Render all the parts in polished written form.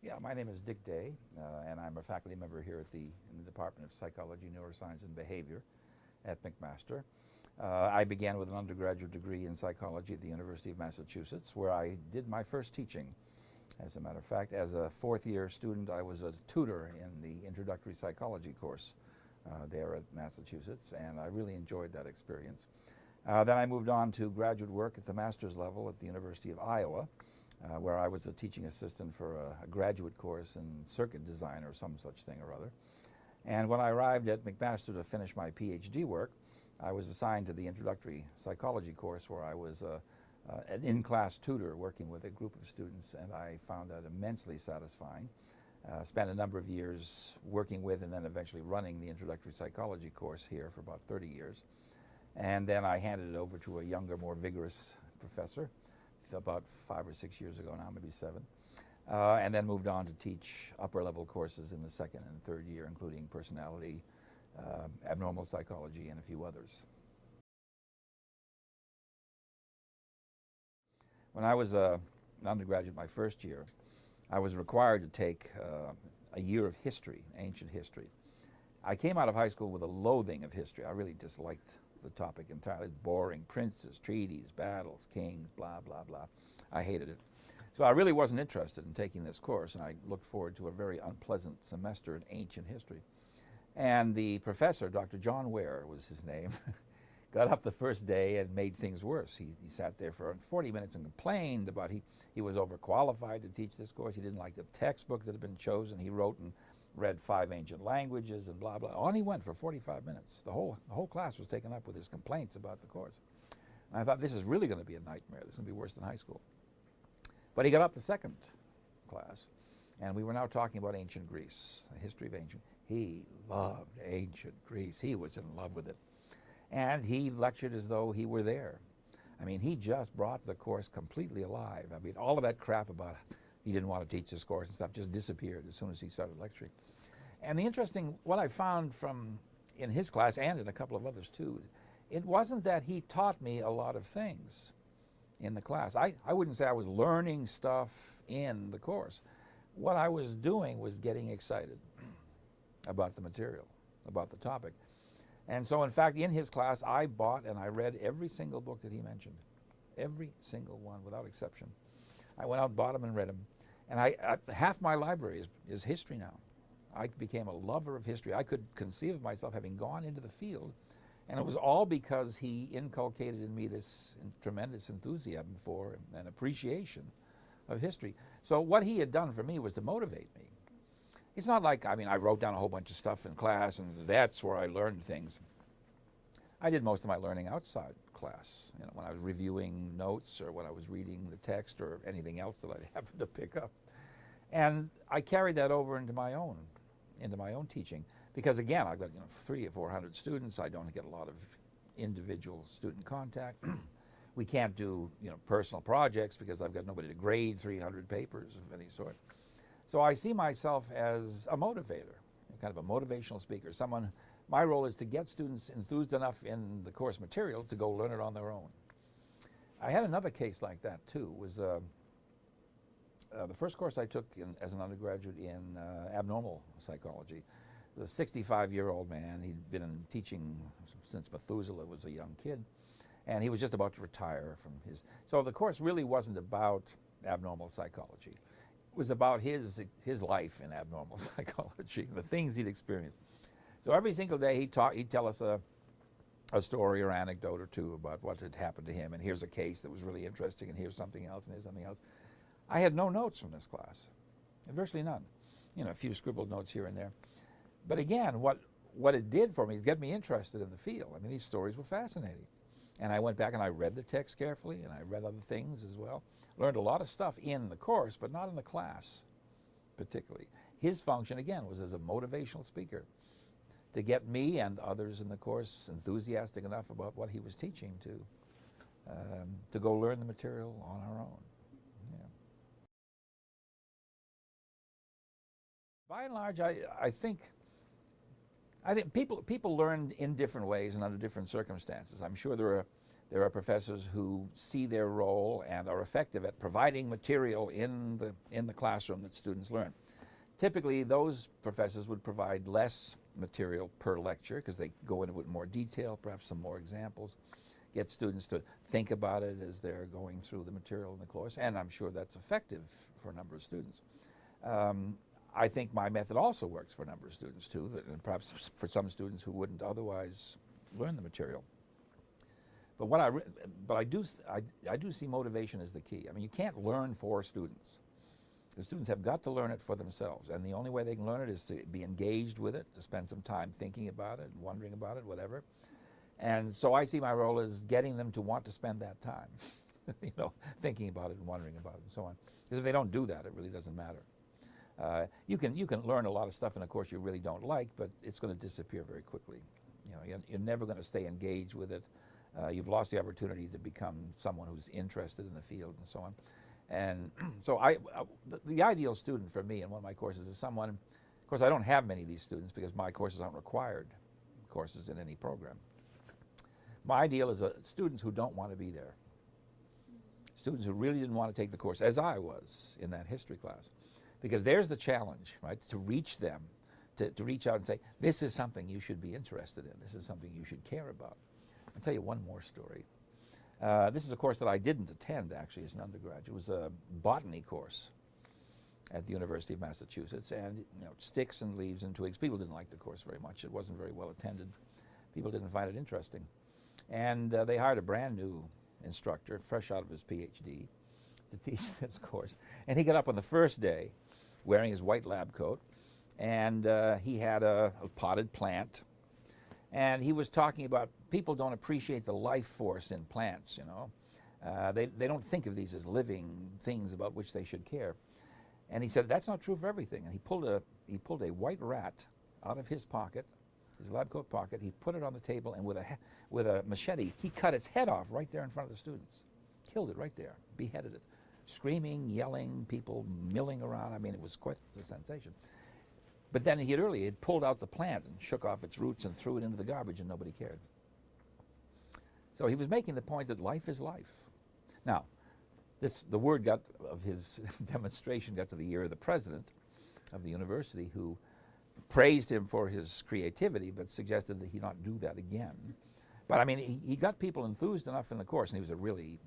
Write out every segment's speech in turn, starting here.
Yeah, my name is Dick Day, and I'm a faculty member here in the Department of Psychology, Neuroscience, and Behavior at McMaster. I began with an undergraduate degree in psychology at the University of Massachusetts, where I did my first teaching. As a matter of fact, as a fourth-year student, I was a tutor in the introductory psychology course there at Massachusetts, and I really enjoyed that experience. Then I moved on to graduate work at the master's level at the University of Iowa, where I was a teaching assistant for a graduate course in circuit design or some such thing or other. And when I arrived at McMaster to finish my PhD work, I was assigned to the introductory psychology course, where I was an in-class tutor working with a group of students, and I found that immensely satisfying. Spent a number of years working with and then eventually running the introductory psychology course here for about 30 years. And then I handed it over to a younger, more vigorous professor about 5 or 6 years ago now, maybe 7. And then moved on to teach upper-level courses in the second and third year, including personality, abnormal psychology, and a few others. When I was an undergraduate my first year, I was required to take a year of history, ancient history. I came out of high school with a loathing of history. I really disliked the topic entirely. Boring, princes, treaties, battles, kings, blah, blah, blah. I hated it. So I really wasn't interested in taking this course, and I looked forward to a very unpleasant semester in ancient history. And the professor, Dr. John Ware was his name, got up the first day and made things worse. He sat there for 40 minutes and complained about he was overqualified to teach this course. He didn't like the textbook that had been chosen. He wrote and read 5 ancient languages and blah, blah. On he went for 45 minutes. The whole class was taken up with his complaints about the course. And I thought, this is really going to be a nightmare. This is going to be worse than high school. But he got up the second class, and we were now talking about ancient Greece, the history of ancient. He loved ancient Greece. He was in love with it. And he lectured as though he were there. I mean, he just brought the course completely alive. I mean, all of that crap about he didn't want to teach this course and stuff just disappeared as soon as he started lecturing. And the interesting, what I found in his class and in a couple of others too, it wasn't that he taught me a lot of things in the class. I wouldn't say I was learning stuff in the course. What I was doing was getting excited about the material, about the topic. And so in fact, in his class, I bought and I read every single book that he mentioned. Every single one, without exception. I went out, bought them, and read them. And half my library is history now. I became a lover of history. I could conceive of myself having gone into the field, and it was all because he inculcated in me this tremendous enthusiasm for and appreciation of history. So what he had done for me was to motivate me. It's not like, I mean, I wrote down a whole bunch of stuff in class, and that's where I learned things. I did most of my learning outside class, you know, when I was reviewing notes or when I was reading the text or anything else that I happened to pick up. And I carried that over into my own teaching, because again, I've got 300 or 400 students. I don't get a lot of individual student contact. We can't do personal projects because I've got nobody to grade 300 papers of any sort. So I see myself as a motivator, kind of a motivational speaker, someone. My role is to get students enthused enough in the course material to go learn it on their own. I had another case like that too. It was the first course I took as an undergraduate in abnormal psychology. It was a 65-year-old man. He'd been teaching since Methuselah was a young kid, and he was just about to retire from his. So the course really wasn't about abnormal psychology. It was about his life in abnormal psychology, the things he'd experienced. So every single day he'd tell us a story or anecdote or two about what had happened to him, and here's a case that was really interesting, and here's something else, and here's something else. I had no notes from this class, virtually none. A few scribbled notes here and there. But again, what it did for me is get me interested in the field. I mean, these stories were fascinating. And I went back and I read the text carefully, and I read other things as well. Learned a lot of stuff in the course, but not in the class particularly. His function, again, was as a motivational speaker, to get me and others in the course enthusiastic enough about what he was teaching to go learn the material on our own. Yeah. By and large, I think people learn in different ways and under different circumstances. I'm sure there There are professors who see their role and are effective at providing material in the classroom that students learn. Typically, those professors would provide less material per lecture because they go into it in more detail, perhaps some more examples, get students to think about it as they're going through the material in the course, and I'm sure that's effective for a number of students. I think my method also works for a number of students too, and perhaps for some students who wouldn't otherwise learn the material. But I do see motivation as the key. I mean, you can't learn for students. The students have got to learn it for themselves, and the only way they can learn it is to be engaged with it, to spend some time thinking about it, wondering about it, whatever. And so I see my role as getting them to want to spend that time, you know, thinking about it and wondering about it and so on. Because if they don't do that, it really doesn't matter. You can learn a lot of stuff in a course you really don't like, but it's going to disappear very quickly. You know, you're never going to stay engaged with it. You've lost the opportunity to become someone who's interested in the field and so on. And so the ideal student for me in one of my courses is someone, of course I don't have many of these students because my courses aren't required courses in any program. My ideal is students who don't want to be there. Students who really didn't want to take the course, as I was in that history class. Because there's the challenge, right, to reach them, to reach out and say, this is something you should be interested in, this is something you should care about. I'll tell you one more story. This is a course that I didn't attend, actually, as an undergraduate. It was a botany course at the University of Massachusetts, and you know, sticks and leaves and twigs. People didn't like the course very much. It wasn't very well attended. People didn't find it interesting. And they hired a brand new instructor, fresh out of his PhD, to teach this course. And he got up on the first day wearing his white lab coat, and he had a potted plant. And he was talking about people don't appreciate the life force in plants, you know. They don't think of these as living things about which they should care. And he said, that's not true for everything. And he pulled a white rat out of his pocket, his lab coat pocket. He put it on the table, and with a machete, he cut its head off right there in front of the students. Killed it right there, beheaded it. Screaming, yelling, people milling around. I mean, it was quite a sensation. But then he had pulled out the plant and shook off its roots and threw it into the garbage, and nobody cared. So he was making the point that life is life. Now, the word of his demonstration got to the ear of the president of the university, who praised him for his creativity, but suggested that he not do that again. But I mean, he got people enthused enough in the course, and he was a really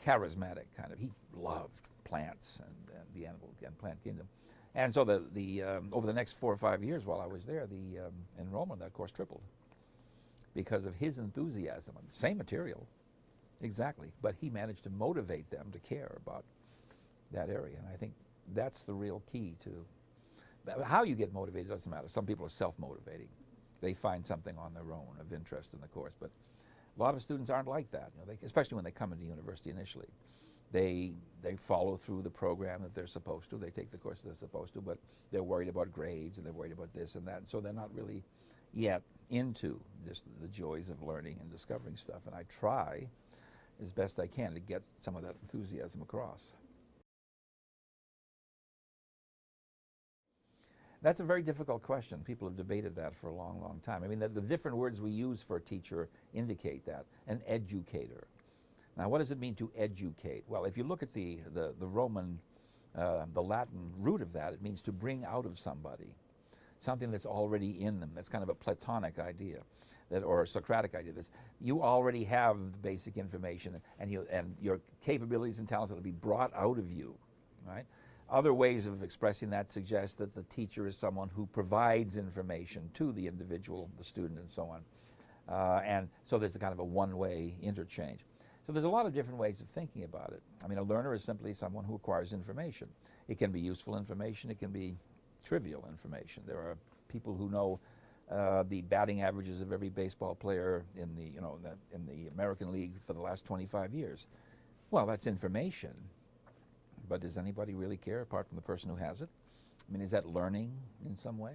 charismatic kind of. He loved plants and the animal and plant kingdom. And so over the next 4 or 5 years while I was there, the enrollment in that course tripled because of his enthusiasm. Same material, exactly, but he managed to motivate them to care about that area. And I think that's the real key to how you get motivated doesn't matter. Some people are self-motivating. They find something on their own of interest in the course, but a lot of students aren't like that, you know, especially when they come into university initially. They follow through the program that they're supposed to. They take the course they're supposed to, but they're worried about grades and they're worried about this and that. So they're not really yet into the joys of learning and discovering stuff. And I try as best I can to get some of that enthusiasm across. That's a very difficult question. People have debated that for a long, long time. I mean, the different words we use for a teacher indicate that. An educator. Now, what does it mean to educate? Well, if you look at the Roman, the Latin root of that, it means to bring out of somebody something that's already in them. That's kind of a Platonic idea, or a Socratic idea. You already have the basic information, and your capabilities and talents will be brought out of you, right? Other ways of expressing that suggest that the teacher is someone who provides information to the individual, the student, and so on. And so there's a kind of a one-way interchange. So there's a lot of different ways of thinking about it. I mean, a learner is simply someone who acquires information. It can be useful information. It can be trivial information. There are people who know the batting averages of every baseball player in the American League for the last 25 years. Well, that's information. But does anybody really care apart from the person who has it? I mean, is that learning in some way?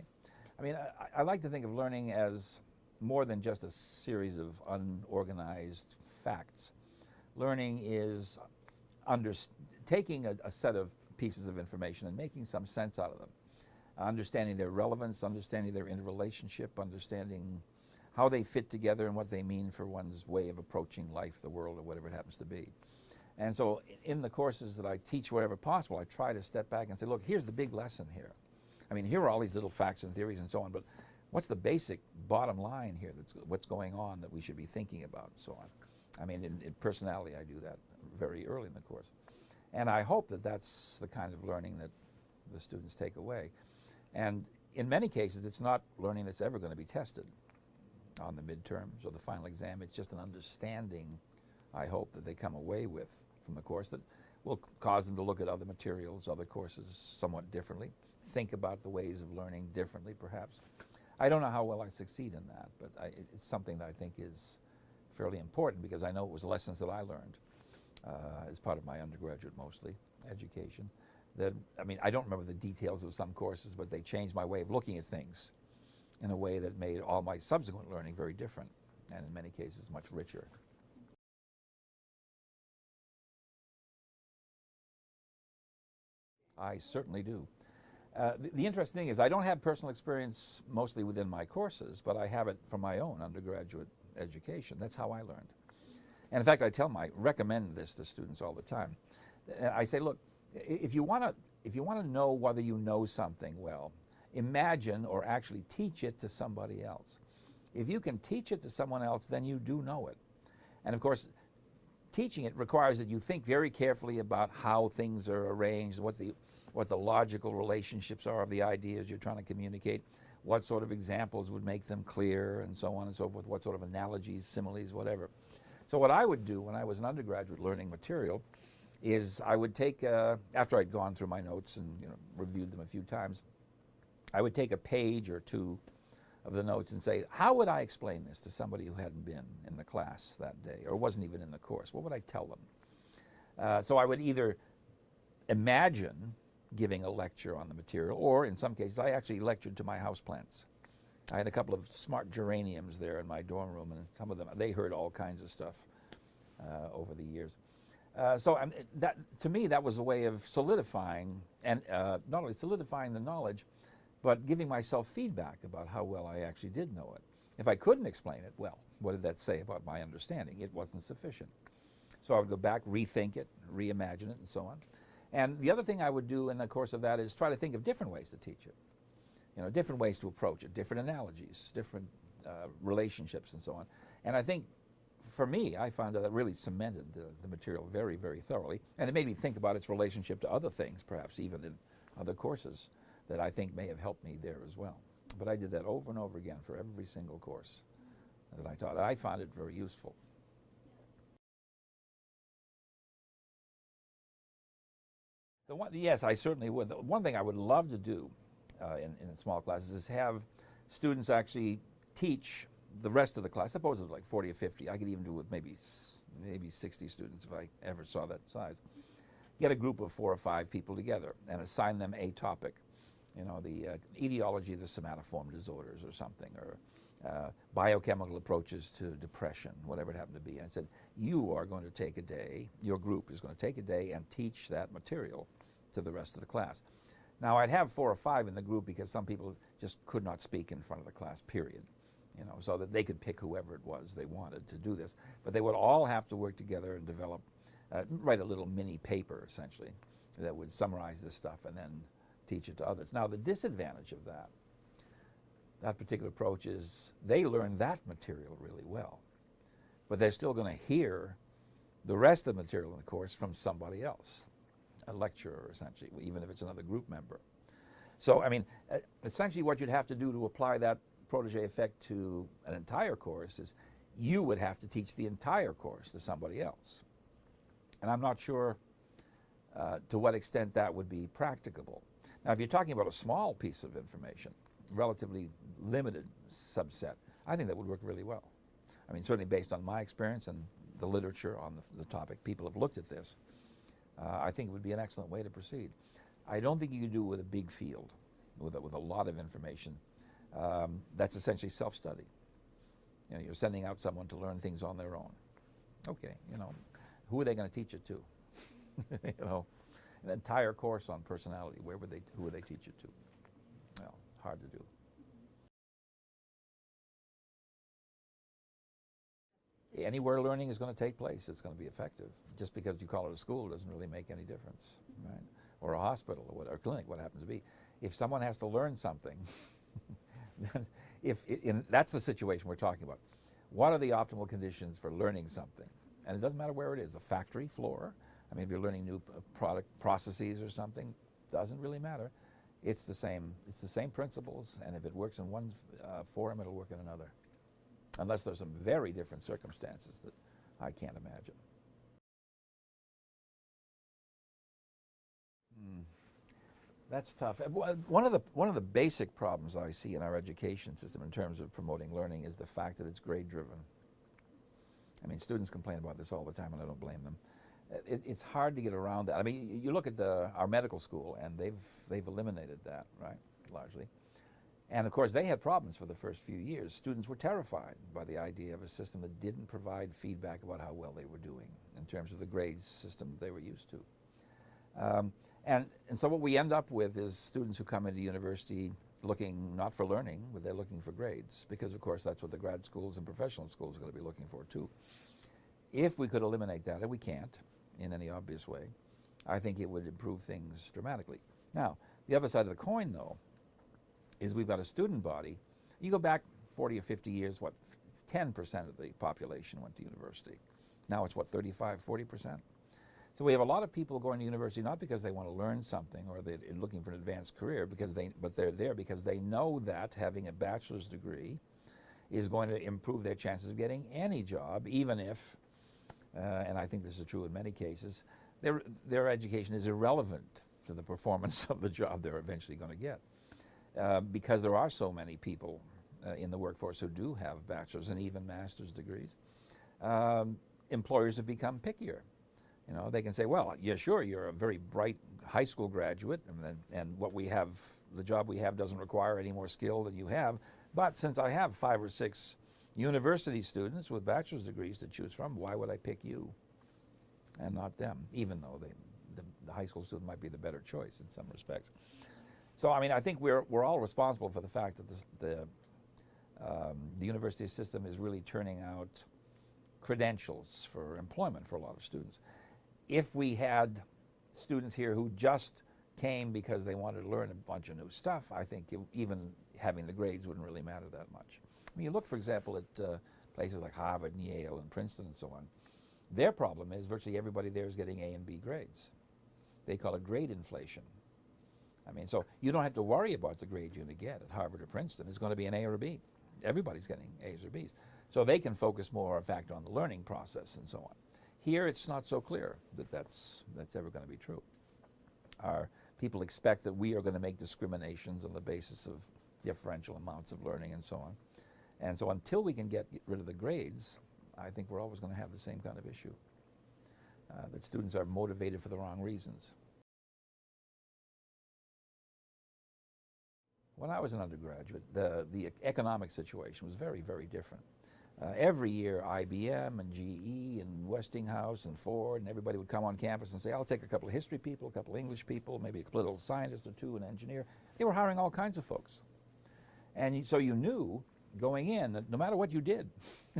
I mean, I like to think of learning as more than just a series of unorganized facts. Learning is taking a set of pieces of information and making some sense out of them. Understanding their relevance, understanding their interrelationship, understanding how they fit together and what they mean for one's way of approaching life, the world, or whatever it happens to be. And so in the courses that I teach wherever possible, I try to step back and say, look, here's the big lesson here. I mean, here are all these little facts and theories and so on, but what's the basic bottom line here, that's what's going on that we should be thinking about and so on. I mean, in personality, I do that very early in the course. And I hope that that's the kind of learning that the students take away. And in many cases, it's not learning that's ever going to be tested on the midterms or the final exam. It's just an understanding, I hope, that they come away with from the course that will cause them to look at other materials, other courses somewhat differently, think about the ways of learning differently, perhaps. I don't know how well I succeed in that, but it's something that I think is fairly important, because I know it was lessons that I learned as part of my undergraduate, mostly, education. That, I mean, I don't remember the details of some courses, but they changed my way of looking at things in a way that made all my subsequent learning very different, and in many cases much richer. I certainly do. The interesting thing is I don't have personal experience mostly within my courses, but I have it from my own undergraduate education. That's how I learned. And in fact, I recommend this to students all the time. I say, look, if you want to know whether you know something well, imagine or actually teach it to somebody else. If you can teach it to someone else, then you do know it. And of course, teaching it requires that you think very carefully about how things are arranged, what the logical relationships are of the ideas you're trying to communicate, what sort of examples would make them clear, and so on and so forth, what sort of analogies, similes, whatever. So what I would do when I was an undergraduate learning material is I would take, after I'd gone through my notes and reviewed them a few times, I would take a page or two of the notes and say, how would I explain this to somebody who hadn't been in the class that day or wasn't even in the course? What would I tell them? So I would either imagine giving a lecture on the material, or in some cases I actually lectured to my houseplants. I had a couple of smart geraniums there in my dorm room, and some of them, they heard all kinds of stuff over the years. So that, to me, that was a way of solidifying, and not only solidifying the knowledge, but giving myself feedback about how well I actually did know it. If I couldn't explain it, well, what did that say about my understanding? It wasn't sufficient. So I would go back, rethink it, reimagine it, and so on. And the other thing I would do in the course of that is try to think of different ways to teach it. Different ways to approach it, different analogies, different relationships, and so on. And I think, for me, I found that it really cemented the material very, very thoroughly. And it made me think about its relationship to other things, perhaps even in other courses, that I think may have helped me there as well. But I did that over and over again for every single course that I taught. I found it very useful. Yes, I certainly would. The one thing I would love to do in small classes is have students actually teach the rest of the class. Suppose it's like 40 or 50. I could even do it with maybe 60 students if I ever saw that size. Get a group of 4 or 5 people together and assign them a topic. The etiology of the somatoform disorders or something, or biochemical approaches to depression, whatever it happened to be. And I said, you are going to take a day, your group is going to take a day and teach that material to the rest of the class. Now, I'd have 4 or 5 in the group because some people just could not speak in front of the class, period. So that they could pick whoever it was they wanted to do this. But they would all have to work together and develop, write a little mini paper, essentially, that would summarize this stuff and then teach it to others. Now, the disadvantage of that particular approach is they learn that material really well, but they're still going to hear the rest of the material in the course from somebody else, a lecturer, essentially, even if it's another group member. So, I mean, essentially what you'd have to do to apply that protege effect to an entire course is you would have to teach the entire course to somebody else. And I'm not sure to what extent that would be practicable. Now, if you're talking about a small piece of information, relatively limited subset, I think that would work really well. I mean, certainly based on my experience and the literature on the topic, people have looked at this. I think it would be an excellent way to proceed. I don't think you could do it with a big field, with a lot of information. That's essentially self-study. You're sending out someone to learn things on their own. Okay, who are they going to teach it to? An entire course on personality, who would they teach it to? Well, hard to do. Anywhere learning is going to take place, it's going to be effective. Just because you call it a school doesn't really make any difference, right? Or a hospital or a clinic, what happens to be. If someone has to learn something, then that's the situation we're talking about. What are the optimal conditions for learning something? And it doesn't matter where it is, the factory floor. I mean, if you're learning new product processes or something, doesn't really matter. It's the same principles, and if it works in one forum, it'll work in another. Unless there's some very different circumstances that I can't imagine. That's tough. One of the basic problems I see in our education system in terms of promoting learning is the fact that it's grade driven. I mean, students complain about this all the time, and I don't blame them. It's hard to get around that. I mean, you look at our medical school, and they've eliminated that, right, largely. And of course, they had problems for the first few years. Students were terrified by the idea of a system that didn't provide feedback about how well they were doing in terms of the grades system they were used to. And so what we end up with is students who come into university looking not for learning, but they're looking for grades, because of course that's what the grad schools and professional schools are going to be looking for too. If we could eliminate that, and we can't in any obvious way, I think it would improve things dramatically. Now, the other side of the coin, though, is we've got a student body. You go back 40 or 50 years, what, 10% of the population went to university. Now it's what, 35, 40%? So we have a lot of people going to university not because they want to learn something or they're looking for an advanced career, but they're there because they know that having a bachelor's degree is going to improve their chances of getting any job, even if, and I think this is true in many cases, their education is irrelevant to the performance of the job they're eventually going to get. Because there are so many people in the workforce who do have bachelor's and even master's degrees, employers have become pickier. You know, they can say, well, yeah, sure, you're a very bright high school graduate, and what we have, the job we have doesn't require any more skill than you have, but since I have 5 or 6 university students with bachelor's degrees to choose from, why would I pick you and not them, even though the high school student might be the better choice in some respects. So, I mean, I think we're all responsible for the fact that the university system is really turning out credentials for employment for a lot of students. If we had students here who just came because they wanted to learn a bunch of new stuff, I think even having the grades wouldn't really matter that much. I mean, you look, for example, at places like Harvard and Yale and Princeton and so on. Their problem is virtually everybody there is getting A and B grades. They call it grade inflation. I mean, so you don't have to worry about the grade you're going to get at Harvard or Princeton. It's going to be an A or a B. Everybody's getting A's or B's. So they can focus more, in fact, on the learning process and so on. Here, it's not so clear that that's ever going to be true. Our people expect that we are going to make discriminations on the basis of differential amounts of learning and so on. And so until we can get rid of the grades, I think we're always going to have the same kind of issue, that students are motivated for the wrong reasons. When I was an undergraduate, the economic situation was very, very different. Every year, IBM and GE and Westinghouse and Ford and everybody would come on campus and say, I'll take a couple of history people, a couple of English people, maybe a political scientist or two, an engineer. They were hiring all kinds of folks. And so you knew going in that no matter what you did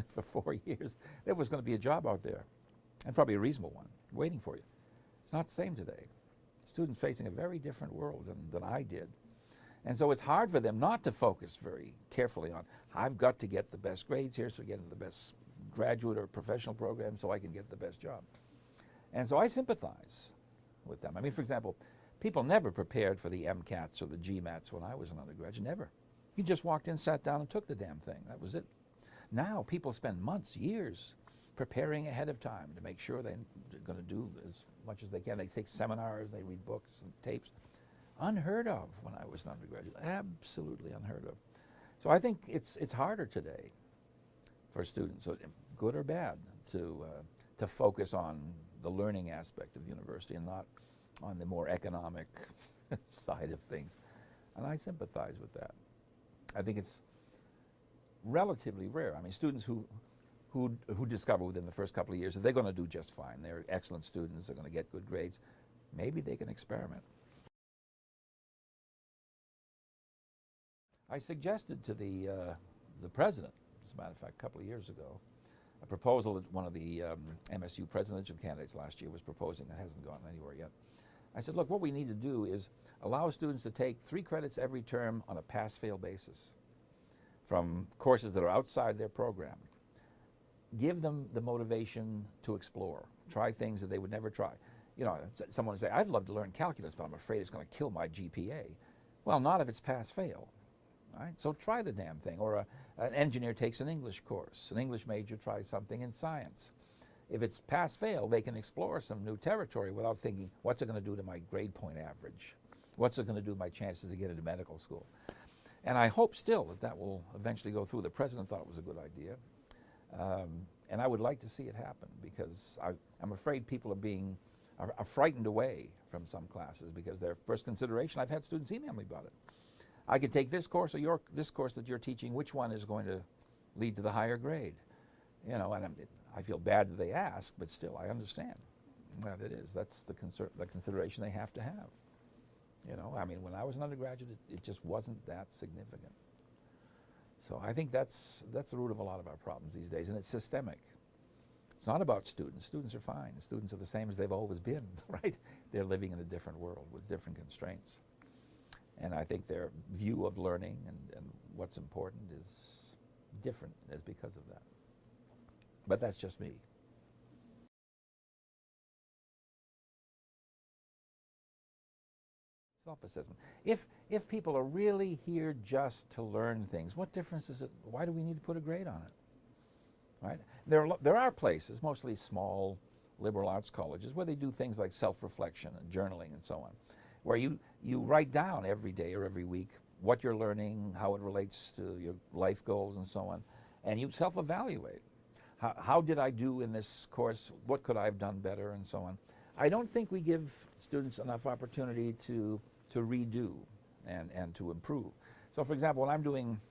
for 4 years, there was going to be a job out there, and probably a reasonable one, waiting for you. It's not the same today. Students facing a very different world than I did. And so it's hard for them not to focus very carefully on, I've got to get the best grades here so I get into the best graduate or professional program so I can get the best job. And so I sympathize with them. I mean, for example, people never prepared for the MCATs or the GMATs when I was an undergraduate, never. You just walked in, sat down, and took the damn thing. That was it. Now people spend months, years, preparing ahead of time to make sure they're going to do as much as they can. They take seminars, they read books and tapes. Unheard of when I was an undergraduate, absolutely unheard of. So I think it's harder today for students, so good or bad, to focus on the learning aspect of university and not on the more economic side of things. And I sympathize with that. I think it's relatively rare. I mean, students who discover within the first couple of years that they're going to do just fine. They're excellent students. They're going to get good grades. Maybe they can experiment. I suggested to the president, as a matter of fact, a couple of years ago, a proposal that one of the MSU presidential candidates last year was proposing that hasn't gone anywhere yet. I said, look, what we need to do is allow students to take 3 credits every term on a pass-fail basis from courses that are outside their program. Give them the motivation to explore, try things that they would never try. You know, someone would say, I'd love to learn calculus, but I'm afraid it's going to kill my GPA. Well, not if it's pass-fail, right? So try the damn thing. Or an engineer takes an English course. An English major tries something in science. If it's pass-fail, they can explore some new territory without thinking, what's it going to do to my grade point average? What's it going to do to my chances to get into medical school? And I hope still that that will eventually go through. The president thought it was a good idea. And I would like to see it happen, because I'm afraid people are frightened away from some classes because their first consideration, I've had students email me about it. I could take this course or this course that you're teaching, which one is going to lead to the higher grade? You know, and I feel bad that they ask, but still I understand. Well, it is. That's the consideration they have to have. You know, I mean, when I was an undergraduate, it just wasn't that significant. So I think that's the root of a lot of our problems these days, and it's systemic. It's not about students. Students are fine. Students are the same as they've always been, right? They're living in a different world with different constraints. And I think their view of learning and what's important is different as because of that. But that's just me. Self-assessment. If people are really here just to learn things, what difference is it? Why do we need to put a grade on it? Right? There are places, mostly small liberal arts colleges, where they do things like self-reflection and journaling and so on, where you write down every day or every week what you're learning, how it relates to your life goals and so on, and you self-evaluate. How did I do in this course? What could I have done better and so on? I don't think we give students enough opportunity to redo and to improve. So for example, when I'm doing,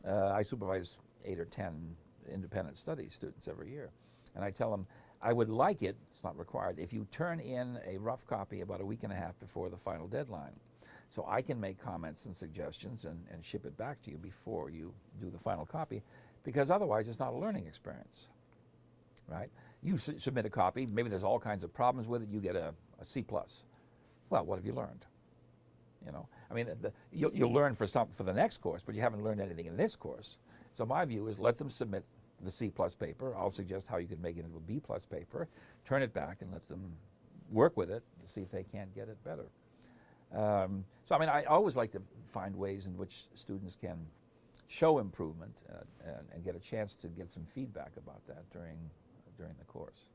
I supervise 8 or 10 independent studies students every year, and I tell them, I would like it, it's not required, if you turn in a rough copy about a week and a half before the final deadline, so I can make comments and suggestions and ship it back to you before you do the final copy, because otherwise it's not a learning experience, right? You submit a copy, maybe there's all kinds of problems with it, you get a C+. Well, what have you learned? You know, I mean, you'll learn for the next course, but you haven't learned anything in this course. So my view is let them submit the C+ paper. I'll suggest how you could make it into a B+ paper, turn it back and let them work with it to see if they can't get it better. So I mean, I always like to find ways in which students can show improvement and get a chance to get some feedback about that during the course.